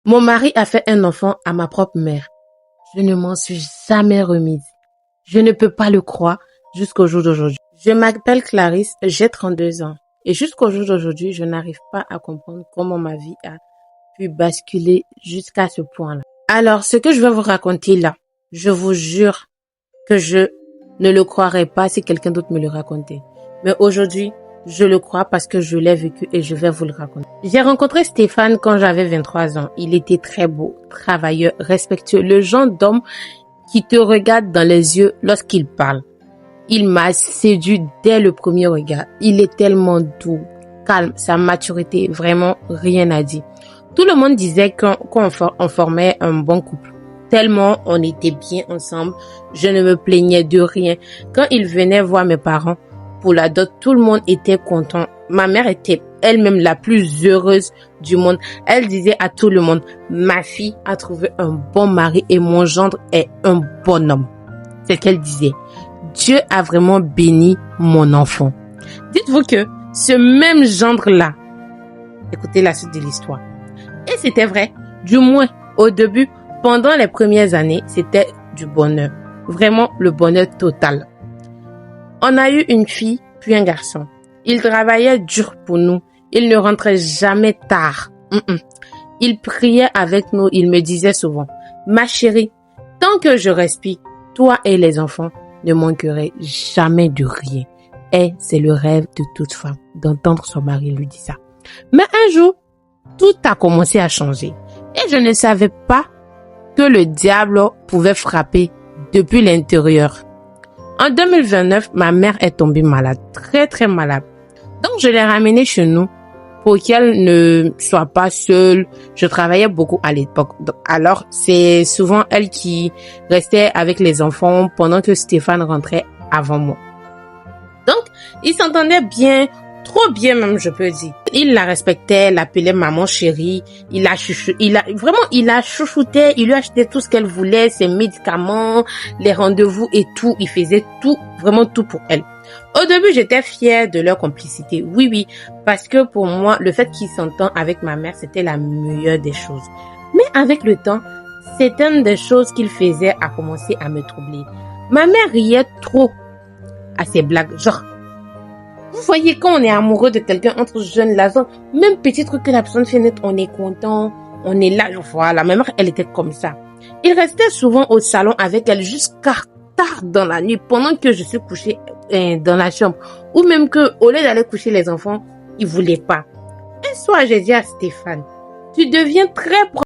Mon mari a fait un enfant à ma propre mère. Je ne m'en suis jamais remise. Je ne peux pas le croire jusqu'au jour d'aujourd'hui. Je m'appelle Clarisse, j'ai 32 ans. Et jusqu'au jour d'aujourd'hui, je n'arrive pas à comprendre comment ma vie a pu basculer jusqu'à ce point-là. Alors, ce que je vais vous raconter là, je vous jure que je ne le croirais pas si quelqu'un d'autre me le racontait. Mais aujourd'hui, je le crois parce que je l'ai vécu et je vais vous le raconter. J'ai rencontré Stéphane quand j'avais 23 ans. Il était très beau, travailleur, respectueux, le genre d'homme qui te regarde dans les yeux lorsqu'il parle. Il m'a séduit dès le premier regard. Il est tellement doux, calme, sa maturité, vraiment rien à dire. Tout le monde disait qu'on formait un bon couple. Tellement on était bien ensemble, je ne me plaignais de rien. Quand il venait voir mes parents pour la dot, tout le monde était content. Ma mère était elle-même la plus heureuse du monde. Elle disait à tout le monde, ma fille a trouvé un bon mari et mon gendre est un bon homme. C'est ce qu'elle disait. Dieu a vraiment béni mon enfant. Dites-vous que ce même gendre-là, écoutez la suite de l'histoire. Et c'était vrai, du moins au début, pendant les premières années, c'était du bonheur. Vraiment le bonheur total. On a eu une fille, puis un garçon. Il travaillait dur pour nous. Il ne rentrait jamais tard. Il priait avec nous. Il me disait souvent, ma chérie, tant que je respire, toi et les enfants ne manqueraient jamais de rien. Et c'est le rêve de toute femme d'entendre son mari lui dire ça. Mais un jour, tout a commencé à changer. Et je ne savais pas que le diable pouvait frapper depuis l'intérieur. En 2029, ma mère est tombée malade, très très malade. Donc je l'ai ramenée chez nous pour qu'elle ne soit pas seule. Je travaillais beaucoup à l'époque. Alors c'est souvent elle qui restait avec les enfants pendant que Stéphane rentrait avant moi. Donc ils s'entendaient bien, trop bien même je peux dire. Il la respectait, l'appelait maman chérie, il la chouchoutait, il lui achetait tout ce qu'elle voulait, ses médicaments, les rendez-vous et tout, il faisait tout, vraiment tout pour elle. Au début, j'étais fière de leur complicité, oui, parce que pour moi, le fait qu'ils s'entendent avec ma mère, c'était la meilleure des choses. Mais avec le temps, certaines des choses qu'il faisait a commencé à me troubler. Ma mère riait trop à ses blagues, genre, vous voyez, quand on est amoureux de quelqu'un entre jeunes, là, même petit truc que la personne fait net, on est content, on est là, voilà. Ma mère, elle était comme ça. Il restait souvent au salon avec elle jusqu'à tard dans la nuit, pendant que je suis couchée dans la chambre. Ou même que, au lieu d'aller coucher les enfants, il voulait pas. Un soir, j'ai dit à Stéphane, tu deviens très